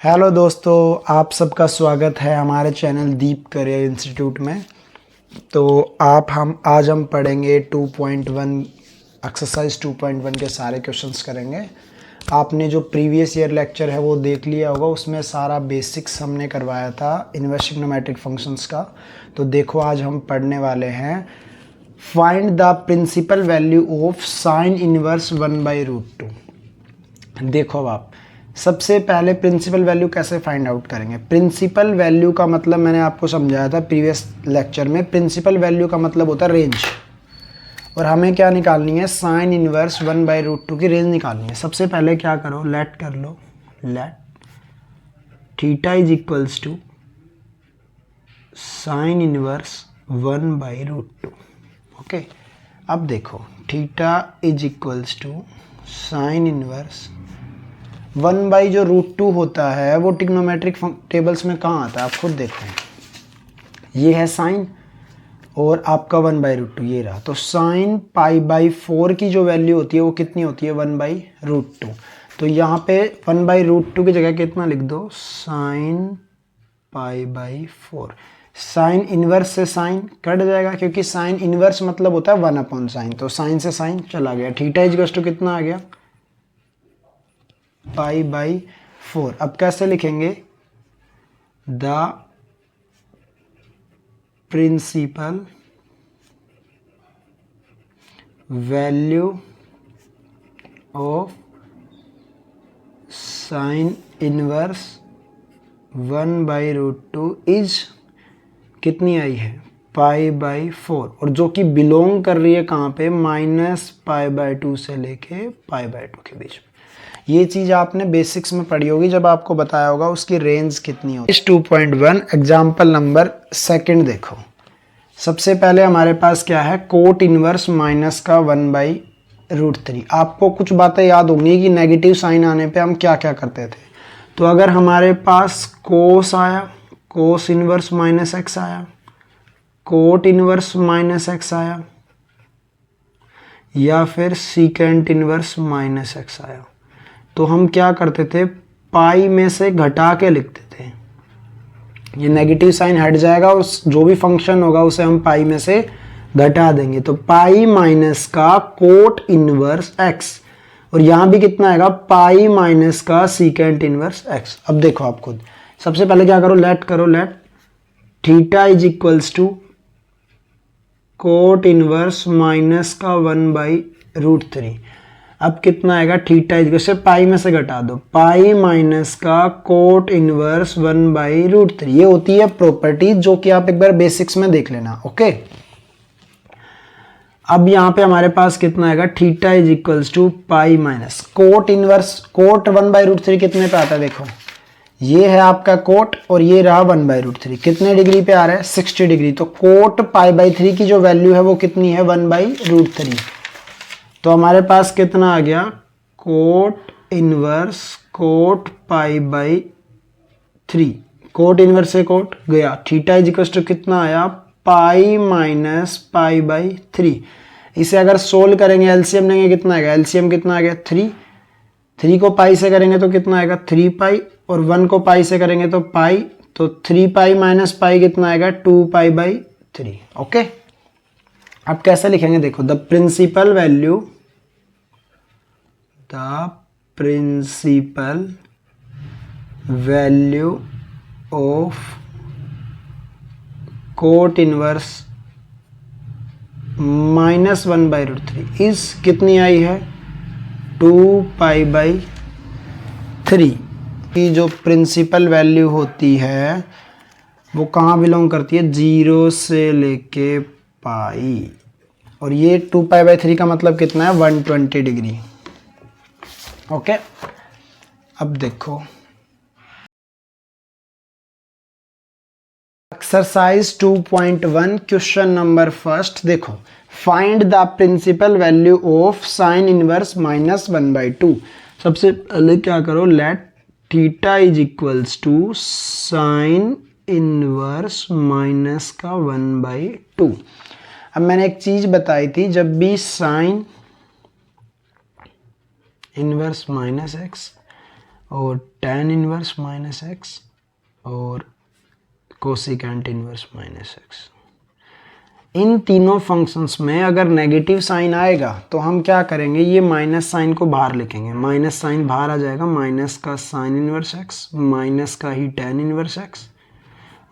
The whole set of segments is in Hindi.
हेलो दोस्तों, आप सबका स्वागत है हमारे चैनल दीप करियर इंस्टीट्यूट में। तो आज हम पढ़ेंगे 2.1 एक्सरसाइज 2.1 के सारे क्वेश्चंस करेंगे। आपने जो प्रीवियस ईयर लेक्चर है वो देख लिया होगा, उसमें सारा बेसिक्स हमने करवाया था इनवर्स ट्रिग्नोमेट्रिक फंक्शंस का। तो देखो, आज हम पढ़ने वाले हैं find the principal value of sine inverse 1/√2। देखो, अब आप सबसे पहले प्रिंसिपल वैल्यू कैसे फाइंड आउट करेंगे। प्रिंसिपल वैल्यू का मतलब मैंने आपको समझाया था प्रीवियस लेक्चर में। प्रिंसिपल वैल्यू का मतलब होता है रेंज, और हमें क्या निकालनी है, साइन इनवर्स 1/√2 की रेंज निकालनी है। सबसे पहले क्या करो, लेट कर लो, let theta is equals to sine inverse 1/√2। Okay, अब देखो, theta is equals to sine inverse 1/√2 होता है, वो ट्रिग्नोमेट्रिक टेबल्स में कहाँ आता है, आप खुद देखो। ये है साइन और आपका 1/√2 ये रहा। तो साइन π/4 की जो वैल्यू होती है वो कितनी होती है, 1/√2। तो यहाँ पे 1/√2 की जगह कितना लिख दो, साइन π/4। साइन इनवर्स से साइन कट जाएगा, क्योंकि साइन इनवर्स मतलब होता है 1/sin। तो साइन से साइन चला गया। थीटा इज टू कितना आ गया, π/4। अब कैसे लिखेंगे, the principal value of sine inverse 1/√2 is कितनी आई है, π/4, और जो कि बिलोंग कर रही है कहाँ पे, -π/2 से लेके π/2 के बीच में। ये चीज़ आपने बेसिक्स में पढ़ी होगी जब आपको बताया होगा उसकी रेंज कितनी होगी। इस 2.1 एग्जाम्पल नंबर 2 देखो। सबसे पहले हमारे पास क्या है, कोट इनवर्स माइनस का 1/√3। आपको कुछ बातें याद होंगी कि नेगेटिव साइन आने पे हम क्या क्या करते थे। तो अगर हमारे पास कोस आया, कोस इनवर्स माइनस एक्स आया, कोट इनवर्स माइनस एक्स आया, या फिर सीकेंट इनवर्स माइनस एक्स आया, तो हम क्या करते थे, पाई में से घटा के लिखते थे। ये नेगेटिव साइन हट जाएगा और जो भी फंक्शन होगा उसे हम पाई में से घटा देंगे। तो पाई माइनस का कोट इनवर्स एक्स, और यहां भी कितना आएगा, पाई माइनस का सीकेंट इनवर्स एक्स। अब देखो आप खुद, सबसे पहले क्या करो, let theta is equals to cot inverse minus का 1/√3। अब कितना आएगा, थीटा इज से पाई में से घटा दो, पाई माइनस का कोट इनवर्स 1/√3। ये होती है प्रॉपर्टी जो कि आप एक बार बेसिक्स में देख लेना। ओके, अब यहां पे हमारे पास कितना आएगा, theta is equals to pi minus cot inverse, cot 1/√3 कितने पे आता है, देखो ये है आपका कोट और ये रहा 1/√3। कितने डिग्री पे आ रहा है, 60 डिग्री। तो कोट π/3 की जो वैल्यू है वो कितनी है, 1/√3। तो हमारे पास कितना आ गया, cot inverse cot π/3। Cot inverse से कोट गया, थीटा इज इक्वल टू कितना आया, पाई माइनस π/3। इसे अगर सोल्व करेंगे, एलसीएम लेंगे, कितना आएगा, एलसीएम कितना आ गया, 3 को पाई से करेंगे तो कितना आएगा, 3π, और 1 को पाई से करेंगे तो पाई। तो 3π माइनस पाई कितना आएगा, 2π/3। ओके, अब कैसे लिखेंगे, देखो, the principal value of cot inverse -1/√3 is कितनी आई है, 2π/3। की जो प्रिंसिपल वैल्यू होती है वो कहाँ बिलोंग करती है, 0 से लेके पाई, और ये 2π/3 का मतलब कितना है, 120 डिग्री। ओके, अब देखो एक्सरसाइज 2.1 क्वेश्चन नंबर 1। देखो, find the principal value of sine inverse -1/2। सबसे पहले क्या करो, let theta is equals to sine inverse minus का 1/2। अब मैंने एक चीज बताई थी, जब भी साइन इनवर्स माइनस एक्स और tan इनवर्स माइनस एक्स और कोसिकेंट इनवर्स माइनस एक्स। इन तीनों फंक्शंस में अगर नेगेटिव साइन आएगा तो हम क्या करेंगे, ये माइनस साइन को बाहर लिखेंगे, माइनस साइन बाहर आ जाएगा, माइनस का साइन इनवर्स एक्स, माइनस का ही tan इनवर्स एक्स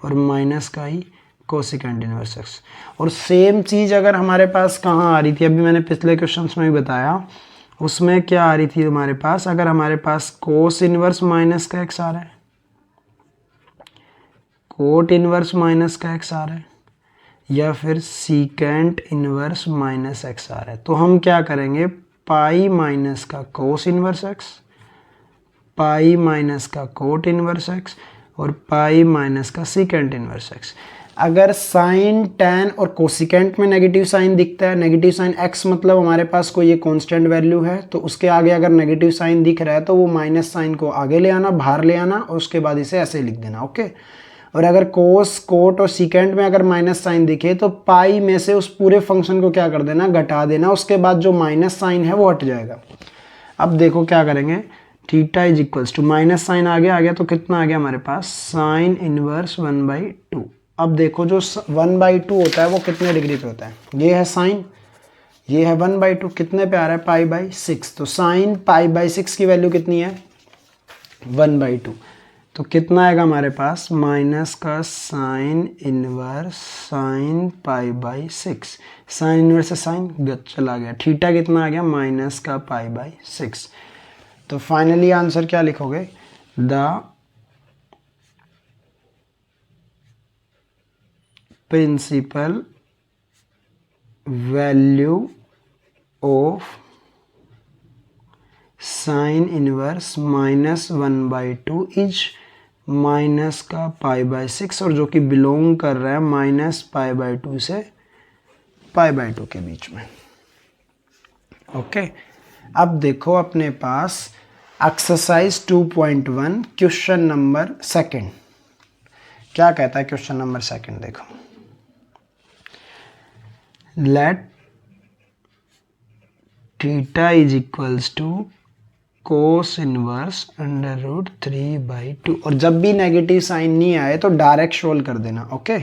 और माइनस का ही कोसिकेंट इनवर्स एक्स। और सेम चीज़ अगर हमारे पास कहाँ आ रही थी, अभी मैंने पिछले क्वेश्चंस में भी बताया, उसमें क्या आ रही थी हमारे पास, अगर हमारे पास कोस इनवर्स माइनस का एक्स आ रहा है, कोट इनवर्स माइनस का एक्स आ रहा है, या फिर सीकेंट इनवर्स माइनस एक्स आ रहा है, तो हम क्या करेंगे, पाई माइनस का कोस इनवर्स एक्स, पाई माइनस का कोट इनवर्स एक्स और पाई माइनस का सीकेंट इनवर्स एक्स। अगर साइन टैन और कोसिकेंट में नेगेटिव साइन दिखता है, नेगेटिव साइन एक्स मतलब हमारे पास कोई ये कांस्टेंट वैल्यू है, तो उसके आगे अगर नेगेटिव साइन दिख रहा है तो वो माइनस साइन को आगे ले आना, बाहर ले आना और उसके बाद इसे ऐसे लिख देना, ओके। और अगर कोस कोट और सीकेंट में अगर माइनस साइन दिखे तो पाई में से उस पूरे फंक्शन को क्या कर देना, घटा देना, उसके बाद जो माइनस साइन है वो हट जाएगा। अब देखो क्या करेंगे, theta is equals to minus sine आ गया तो कितना आ गया हमारे पास, साइन इनवर्स 1/2। अब देखो जो 1/2 होता है वो कितने डिग्री पे होता है, ये है साइन, ये है 1/2, कितने पे आ रहा है, पाई/6, तो साइन पाई/6 की वैल्यू कितनी है, 1/2, तो कितना आएगा हमारे पास, माइनस का साइन इनवर्स साइन पाई/6, साइन इनवर्स से साइन चला गया, थीटा कितना आ गया, माइनस का पाई/6। तो फाइनली आंसर क्या लिखोगे, the principal value of sine inverse -1/2 is minus का पाई/6 और जो कि बिलोंग कर रहा है -पाई/2 से पाई/2 के बीच में, ओके। अब देखो अपने पास एक्सरसाइज 2.1 क्वेश्चन नंबर सेकंड, क्या कहता है क्वेश्चन नंबर सेकंड, देखो, let theta is equals to cos inverse √3/2, और जब भी नेगेटिव साइन नहीं आए तो डायरेक्ट सोल्व कर देना, ओके।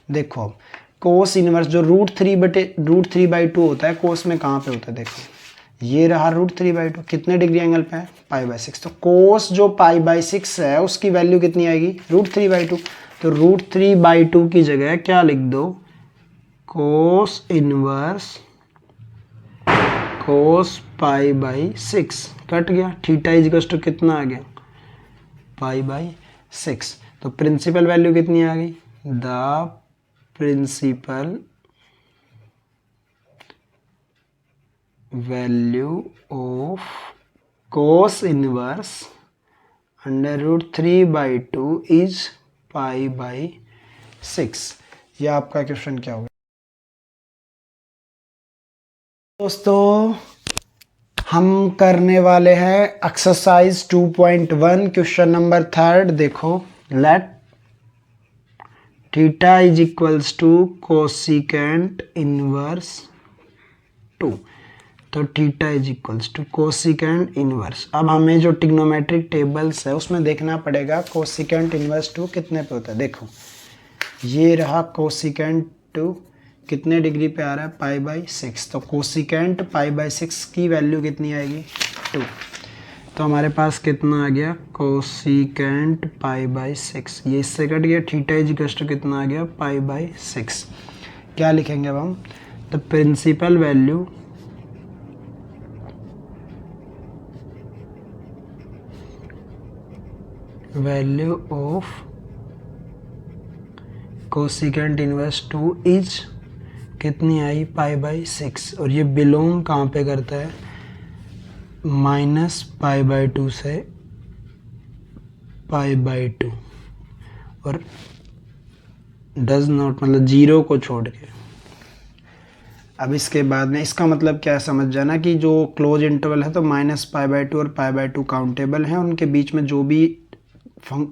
देखो अब कोस इनवर्स जो √3/2 होता है, कोस में कहाँ पे होता है, देखो ये रहा √3/2, कितने डिग्री एंगल पे है, पाई/6, तो कोस जो पाई/6 है उसकी वैल्यू कितनी आएगी, √3/2, तो √3/2 की जगह क्या लिख दो, कोस इनवर्स कोस पाई/6, कट गया, थीटा इज इक्वल टू कितना आ गया, पाई/6, तो प्रिंसिपल वैल्यू कितनी आ गई, the principal value of cos inverse √3/2 is पाई/6। ये आपका क्वेश्चन क्या होगा दोस्तों, हम करने वाले हैं एक्सरसाइज 2.1 क्वेश्चन नंबर थर्ड। देखो, let theta is equals to cosecant inverse 2, तो theta is equals to cosecant inverse. अब हमें जो ट्रिग्नोमेट्रिक टेबल्स है उसमें देखना पड़ेगा कोसिकेंट इनवर्स 2 कितने पे होता है। देखो ये रहा कोसिकेंट 2 कितने डिग्री पे आ रहा है, पाई/6, तो कोसिकेंट पाई/6 की वैल्यू कितनी आएगी, 2, तो हमारे पास कितना आ गया, कोसिकेंट पाई/6, ये इससे कट गया, थीटा इज इक्वल टू कितना आ गया, पाई/6। क्या लिखेंगे अब हम, the principal value of cosecant inverse 2 is कितनी आई, पाई/6, और ये बिलोंग कहाँ पे करता है, -पाई/2 से पाई/2, और डज नॉट मतलब जीरो को छोड़ के। अब इसके बाद में इसका मतलब क्या है समझ जाना कि जो क्लोज इंटरवल है तो -पाई/2 और पाई/2 काउंटेबल हैं, उनके बीच में जो भी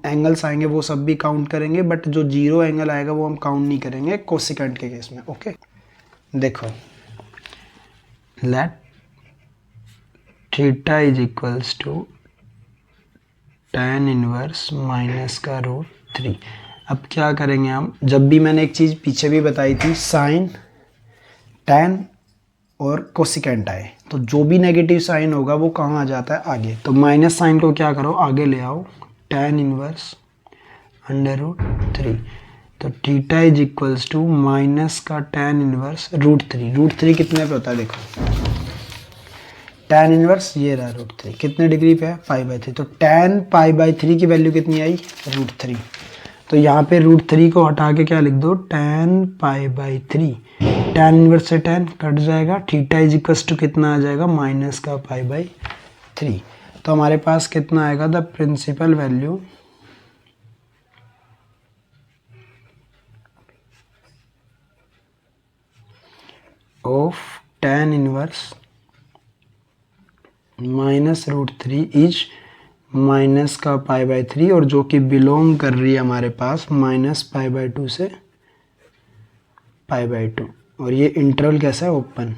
एंगल्स आएंगे वो सब भी काउंट करेंगे, बट जो जीरो एंगल आएगा वो हम काउंट नहीं करेंगे कोसिकेंट के केस में, ओके। देखो, let theta is equals to tan inverse minus का √3। अब क्या करेंगे हम, जब भी मैंने एक चीज़ पीछे भी बताई थी, साइन tan और कोसिकेंट आए तो जो भी नेगेटिव साइन होगा वो कहाँ आ जाता है, आगे। तो माइनस साइन को क्या करो, आगे ले आओ, tan इनवर्स √3। तो theta is equals to minus का tan इनवर्स √3। √3 कितने पे होता है देखो, tan इनवर्स ये रहा √3 कितने डिग्री पे है, π/3। तो tan π/3 की वैल्यू कितनी आई, √3। तो यहाँ पे √3 को हटा के क्या लिख दो, tan π/3। tan इनवर्स से tan कट जाएगा, थीटा इज इक्वल्स टू कितना आ जाएगा, माइनस का π/3। तो हमारे पास कितना आएगा, the principal value of tan inverse minus √3 is minus का π/3, और जो कि बिलोंग कर रही है हमारे पास माइनस π/2 से π/2। और ये इंटरवल कैसा है, ओपन।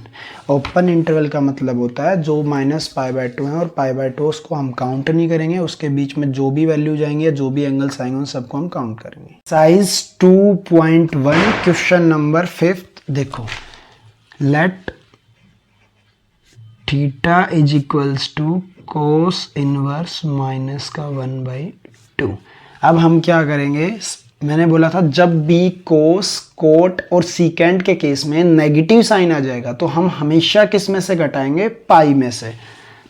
ओपन इंटरवल का मतलब होता है जो माइनस π/2 है और π/2 उसको हम काउंट नहीं करेंगे, उसके बीच में जो भी वैल्यू जाएंगे, जो भी एंगल्स आएंगे उन सबको हम काउंट करेंगे। साइज 2.1 क्वेश्चन नंबर 5 देखो, let theta is equals to cos inverse minus का 1/2। अब हम क्या करेंगे, मैंने बोला था जब भी कोस, कोट और सीकेंट के केस में नेगेटिव साइन आ जाएगा तो हम हमेशा किस में से घटाएंगे, पाई में से।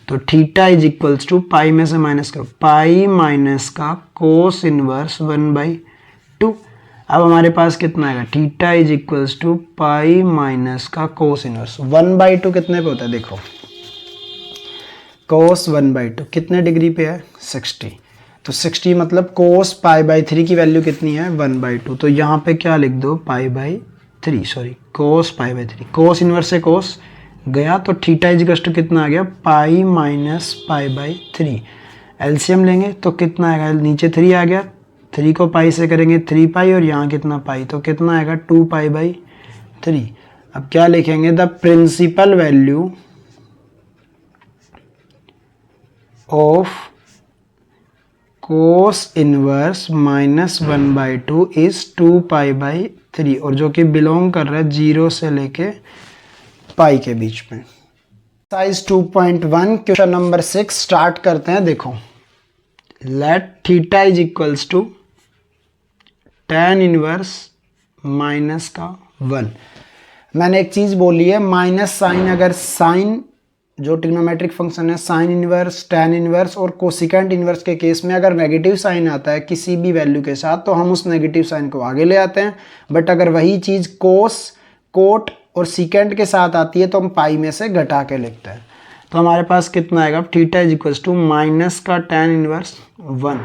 तो थीटा इज इक्वल्स टू पाई में से माइनस करो, पाई माइनस का कोस इनवर्स 1/2। अब हमारे पास कितना आएगा, theta is equals to pi minus का कोस इनवर्स 1/2 कितने पे होता है देखो, कोस 1/2 कितने डिग्री पे है, 60। तो 60 मतलब कोस π/3 की वैल्यू कितनी है, 1/2। तो यहाँ पे क्या लिख दो, कोस π/3। कोस इनवर्स से कोस गया तो थीटा इज इक्वल्स टू कितना आ गया, पाई माइनस π/3। एलसीएम लेंगे तो कितना आएगा, नीचे 3 आ गया, 3 को पाई से करेंगे 3 पाई, और यहाँ कितना पाई, तो कितना आएगा 2π/3। अब क्या लिखेंगे, the principal value of cos inverse minus 1/2 is 2π/3, और जो कि बिलोंग कर रहा है 0 से लेके पाई के बीच में। साइज 2.1 क्वेश्चन नंबर 6 स्टार्ट करते हैं। देखो, let theta is equals to tan inverse minus का 1। मैंने एक चीज बोली है, माइनस साइन, अगर साइन जो ट्रिग्नोमेट्रिक फंक्शन है, साइन इनवर्स, tan इनवर्स और कोसिकेंट इनवर्स के केस में अगर नेगेटिव साइन आता है किसी भी वैल्यू के साथ तो हम उस नेगेटिव साइन को आगे ले आते हैं। बट अगर वही चीज़ कोस, कोट और सीकेंट के साथ आती है तो हम पाई में से घटा के लिखते हैं। तो हमारे पास कितना आएगा, theta is equals to minus का tan इनवर्स 1,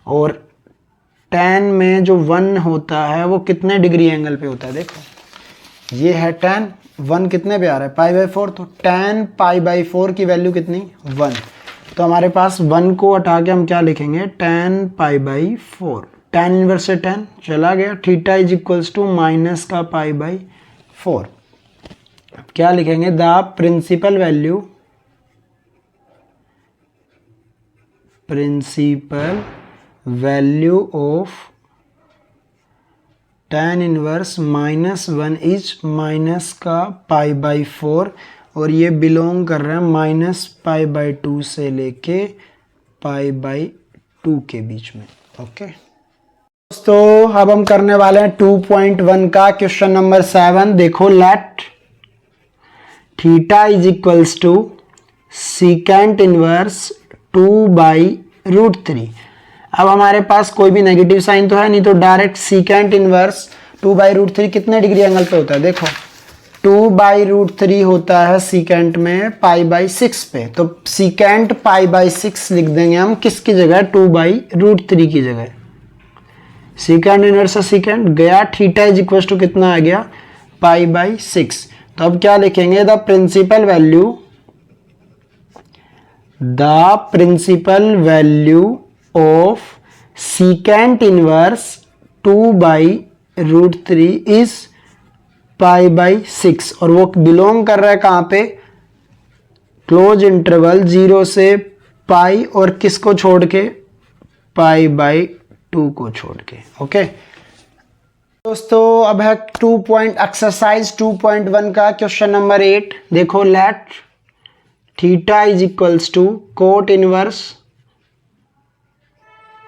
और tan में जो 1 होता है वो कितने डिग्री एंगल पे होता है, देखो ये है tan, 1 कितने पे आ रहा है, π/4। तो tan π/4 की वैल्यू कितनी, 1। तो हमारे पास 1 को हटा के हम क्या लिखेंगे, tan π/4। tan इनवर्स से tan चला गया, theta is equals to minus का π/4। क्या लिखेंगे, the principal value of tan inverse minus 1 is minus का π/4, और ये बिलोंग कर रहा है माइनस π/2 से लेके π/2 के बीच में। ओके दोस्तों, अब हम करने वाले हैं 2.1 का क्वेश्चन नंबर 7। देखो, let theta is equals to secant inverse 2/√3। अब हमारे पास कोई भी नेगेटिव साइन तो है नहीं, तो डायरेक्ट सीकेंट इनवर्स 2/√3 कितने डिग्री एंगल पे होता है, देखो 2/√3 होता है सीकेंट में π/6 पे। तो सीकेंट π/6 लिख देंगे हम किसकी जगह, 2/√3 की जगह। सीकेंट इनवर्स से सीकेंट गया, थीटा इज इक्वल टू कितना आ गया, π/6। तो अब क्या लिखेंगे, the principal value of secant inverse 2/√3 is π/6, और वो बिलोंग कर रहा है कहां पे, क्लोज इंटरवल 0 से पाई और किसको छोड़ के पाई बाई 2 को छोड़ के। ओके दोस्तों, अब है एक्सरसाइज 2.1 का क्वेश्चन नंबर 8। देखो, let theta is equals to cot inverse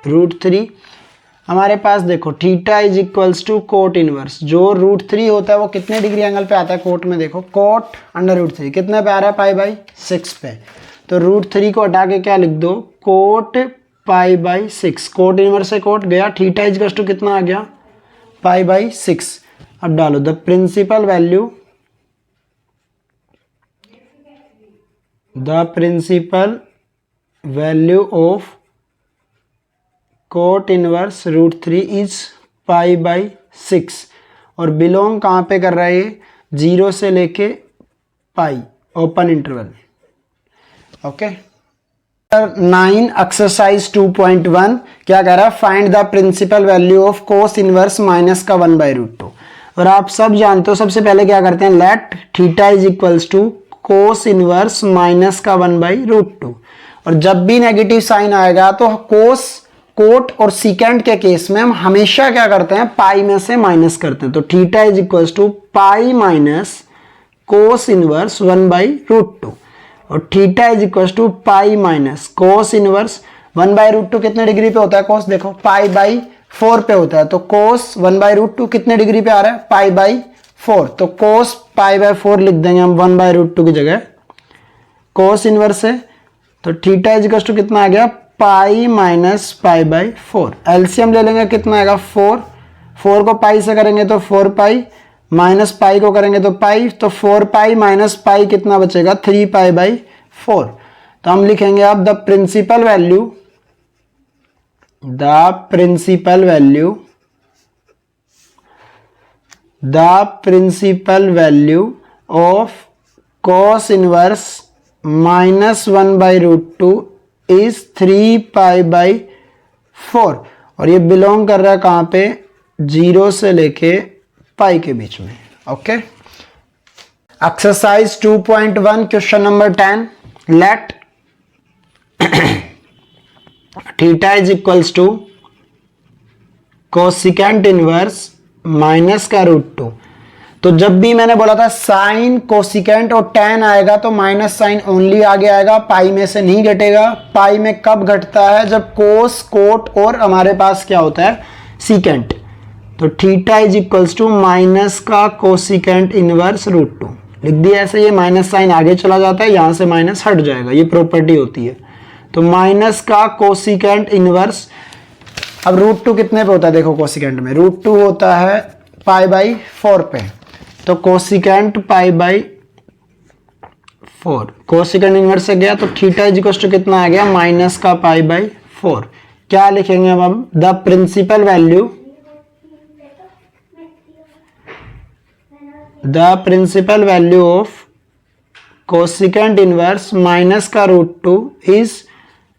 √3। हमारे पास देखो theta is equals to cot inverse, जो √3 होता है वो कितने डिग्री एंगल पे आता है कोट में? देखो कोट अंडर √3 कितने पे आ रहा है? पाई बाई 6 पे। तो √3 को हटा के क्या लिख दो? Cot pi by 6। Cot inverse से कोट गया, थीटा इज इक्वल्स टू कितना आ गया? Pi by 6। अब डालो the principal value of cot inverse √3 is pi by 6 और बिलोंग कहाँ पे कर रहा है ये? 0 से लेके pi, open interval. Okay 9 exercise 2.1 क्या कह रहा है? Find the principal value of cos inverse minus का 1/√2। और आप सब जानते हो सबसे पहले क्या करते हैं? Let theta is equals to cos inverse minus का 1/√2। और जब भी नेगेटिव साइन आएगा तो कोट और सीकेंट के केस में हम हमेशा क्या करते हैं? पाई में से माइनस करते हैं। तो theta is equals to pi minus cos inverse 1/√2 और theta is equals to pi minus cos inverse 1/√2 कितने डिग्री पे होता है? कोस देखो पाई बाई 4 पे होता है। तो कोस 1/√2 कितने डिग्री पे आ रहा है? पाई बाई 4। तो कोस पाई बाई 4 लिख देंगे हम 1/√2 की जगह कोस इनवर्स से। तो थीटा इज इक्वल्स टू कितना आ गया? Pi minus pi by 4। LCM ले लेंगे, कितना आएगा? 4 को पाई से करेंगे तो 4 पाई, माइनस पाई को करेंगे तो पाई, तो 4 पाई माइनस पाई कितना बचेगा? 3 पाई बाई 4। तो हम लिखेंगे अब the principal value of cos inverse minus 1/√2 is 3 pi by 4 और ये बिलोंग कर रहा है कहां पे? 0 से लेके पाई के बीच में। Okay exercise 2.1 question number 10। Let theta is equals to cosecant inverse minus का √2। तो जब भी मैंने बोला था साइन कोसिकेंट और tan आएगा तो माइनस साइन ओनली आगे आएगा, पाई में से नहीं घटेगा। पाई में कब घटता है? जब कोस, कोट और हमारे पास क्या होता है? सीकेंट। तो theta is equals to minus का कोसिकेंट इनवर्स √2 लिख दिया ऐसे। ये माइनस साइन आगे चला जाता है, यहां से माइनस हट जाएगा, ये प्रॉपर्टी होती है। तो माइनस का कोसिकेंट इनवर्स, अब √2 कितने पे होता है? देखो कोसिकेंट में √2 होता है पाई बाई 4 पे। तो cosecant pi by 4, cosecant inverse से गया तो थीटा इज इक्वल टू कितना आ गया? माइनस का पाई बाई 4। क्या लिखेंगे अब हम? The principal value of cosecant inverse minus का √2 इज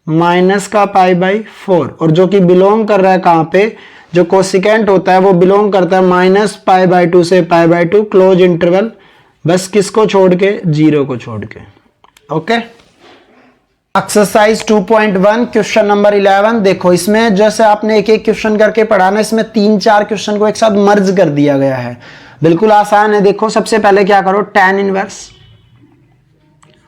माइनस का पाई बाई 4 और जो कि बिलोंग कर रहा है कहां पे? जो कोसिकेंट होता है वो बिलोंग करता है माइनस पाई बाई 2 से पाई बाई 2, क्लोज इंटरवल। बस किसको छोड़ के? 0 को छोड़ के। Okay exercise 2.1 question number 11। देखो इसमें जैसे आपने एक एक क्वेश्चन करके पढ़ाना, इसमें 3-4 क्वेश्चन को एक साथ मर्ज कर दिया गया है। बिल्कुल आसान है। देखो सबसे पहले क्या करो? tan इनवर्स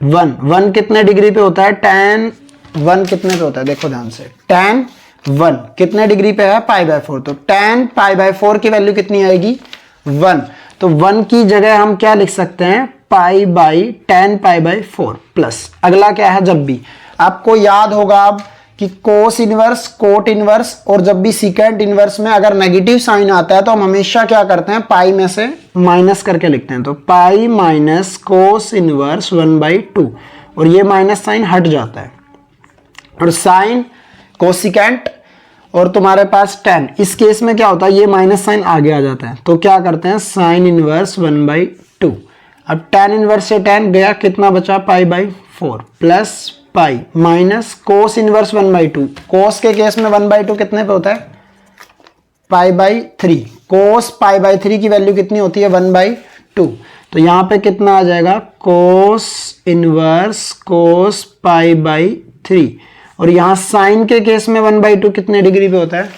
1 कितने डिग्री पे होता है? tan 1 कितने पे होता है? देखो ध्यान से, tan 1 कितने डिग्री पे है? पाई बाई 4। तो tan पाई बाई 4 की वैल्यू कितनी आएगी? 1। तो 1 की जगह हम क्या लिख सकते हैं? Pi by tan pi by 4 plus. अगला क्या है? जब भी आपको याद होगा अब कि कोस इनवर्स, कोट इनवर्स और जब भी सीकेंट इनवर्स में अगर नेगेटिव साइन आता है तो हम हमेशा क्या करते हैं? पाई में से माइनस करके लिखते हैं। तो पाई माइनस कोस इनवर्स 1/2 और ये माइनस साइन हट जाता है। और साइन कोसिकेंट और तुम्हारे पास tan, इस केस में क्या होता है? ये माइनस साइन आगे आ जाता है। तो क्या करते हैं? Sign inverse 1/2। अब tan इनवर्स से tan गया, कितना बचा? पाई by 4 plus pi minus cos inverse 1/2। कोस के केस में 1/2 कितने पे होता है? Pi by 3। Cos pi by 3 की वैल्यू कितनी होती है? 1/2। तो यहां पे कितना आ जाएगा? Cos inverse cos pi by 3 और यहाँ साइन के केस में 1/2 कितने डिग्री पे होता है?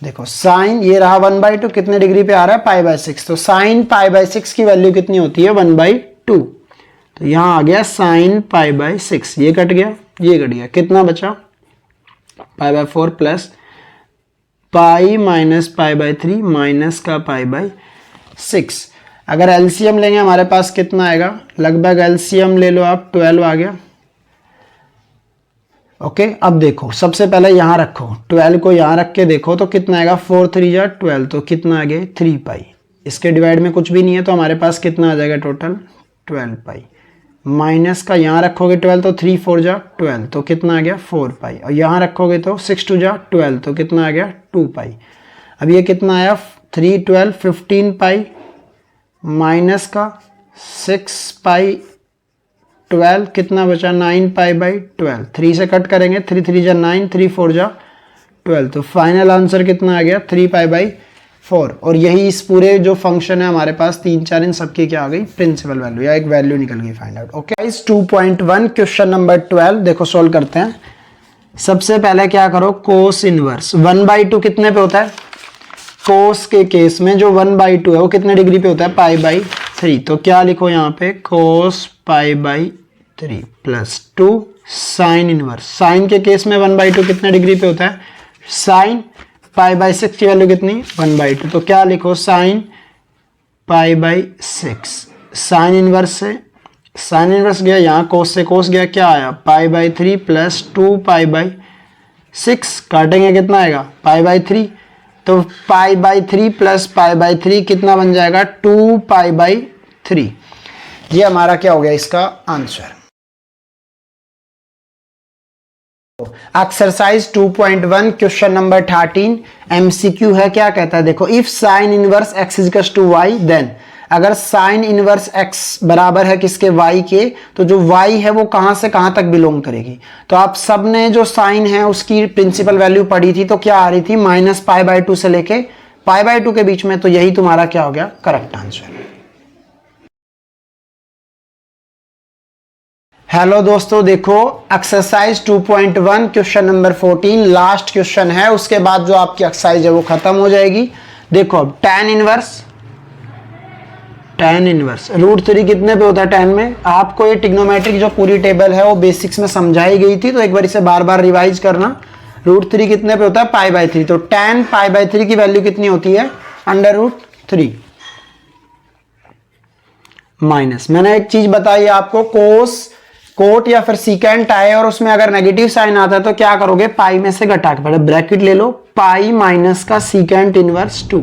देखो साइन ये रहा 1/2 कितने डिग्री पे आ रहा है? π/6। तो साइन π/6 की वैल्यू कितनी होती है? 1/2। तो यहाँ आ गया साइन π/6, ये कट गया, ये कट गया, कितना बचा? π/4 प्लस पाई माइनस π/3 माइनस का π/6। अगर एलसीएम लेंगे हमारे पास कितना आएगा? लगभग एलसीएम ले लो आप, 12 आ गया। ओके अब देखो सबसे पहले यहां रखो, 12 को यहां रख के देखो तो कितना आएगा? 4 3 जा 12, तो कितना आ गया? 3 पाई। इसके डिवाइड में कुछ भी नहीं है तो हमारे पास कितना आ जाएगा टोटल? 12 पाई। माइनस का यहां रखोगे 12 तो 3 4 जा 12, तो कितना आ गया? 4 पाई। और यहां रखोगे तो 6 2 जा 12, तो कितना आ गया? 2 पाई। अब ये कितना आया? 3 12 15 पाई माइनस का 6 पाई 12, कितना बचा? 9 π/12। 3 से कट करेंगे, 3 3 जा 9, 3 4 जा 12, तो फाइनल आंसर कितना आ गया? 3 π/4। और यही इस पूरे जो फंक्शन है हमारे पास 3 4 इन सबकी क्या आ गई? प्रिंसिपल वैल्यू, या एक वैल्यू निकल गई find out. Okay guys 2.1 question number 12 देखो सोल्व करते हैं। सबसे पहले क्या करो? कोस इनवर्स 1/2 कितने पे होता है? कोस के केस में जो 1/2 है वो कितने डिग्री पे होता है? π/3। तो क्या लिखो यहाँ पे? कोस π/3 प्लस 2 साइन इनवर्स। साइन के केस में 1/2 कितने डिग्री पे होता है? साइन π/6 की वैल्यू कितनी? 1/2। तो क्या लिखो? साइन π/6। साइन इनवर्स से साइन इनवर्स गया, यहाँ कोस से कोस गया, क्या आया? π/3 प्लस 2 π/6। काटेंगे कितना आएगा? π/3। तो π/3 प्लस π/3 कितना बन जाएगा? 2 π/3। ये हमारा क्या हो गया इसका answer. Exercise 2.1 question number 13 MCQ है। क्या कहता है? देखो if sine inverse x equals to y then, अगर साइन इनवर्स x बराबर है किसके? y के, तो जो y है वो कहां से कहां तक बिलोंग करेगी? तो आप सबने जो साइन है उसकी प्रिंसिपल वैल्यू पढ़ी थी, तो क्या आ रही थी? -π/2 से लेके π/2 के बीच में। तो यही तुम्हारा क्या हो गया? Correct answer. हेलो दोस्तों, देखो exercise 2.1 question number 14 last question है, उसके बाद जो आपकी एक्सरसाइज है वो खत्म हो जाएगी। देखो अब tan इनवर्स √3 कितने पे होता है? tan में आपको ये ट्रिग्नोमेट्रिक जो पूरी टेबल है वो बेसिक्स में समझाई गई थी, तो एक बार इसे बार बार रिवाइज करना। √3 कितने पे होता है? π/3। तो tan π/3 की वैल्यू कितनी होती है? √3 माइनस, मैंने एक चीज बताई आपको, कोट या फिर सीकेंट आए और उसमें अगर नेगेटिव साइन आता है तो क्या करोगे? पाई में से घटा के, पहले ब्रैकेट ले लो, पाई माइनस का सीकेंट इनवर्स 2।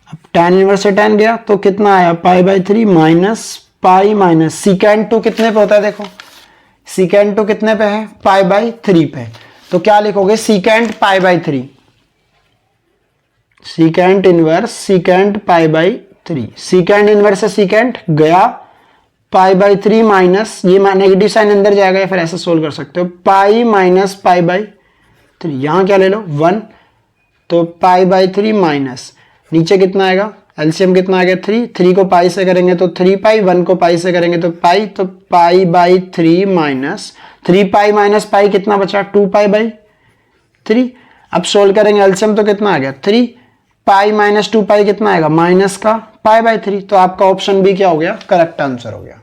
अब tan इनवर्स से tan गया तो कितना आया? π/3 माइनस पाई माइनस सीकेंट 2 कितने पे होता है? देखो सीकेंट 2 कितने पे है? π/3 पे। तो क्या लिखोगे? Secant π/3, secant inverse secant π/3। Secant inverse से सीकेंट गया, π/3 माइनस, ये नेगेटिव साइन अंदर जाएगा, या फिर ऐसे सोल्व कर सकते हो, पाई माइनस π/3। यहां क्या ले लो? 1, तो π/3 माइनस, नीचे कितना आएगा? एलसीएम कितना आ गया? 3। 3 को पाई से करेंगे तो 3 पाई, 1 को पाई से करेंगे तो पाई, तो π/3 माइनस 3 पाई माइनस पाई कितना बचा? 2 π/3। अब सोल्व करेंगे एलसीएम तो कितना आ गया? 3 पाई माइनस 2 पाई कितना आएगा? माइनस का π/3। तो आपका ऑप्शन बी क्या हो गया? करेक्ट आंसर हो गया।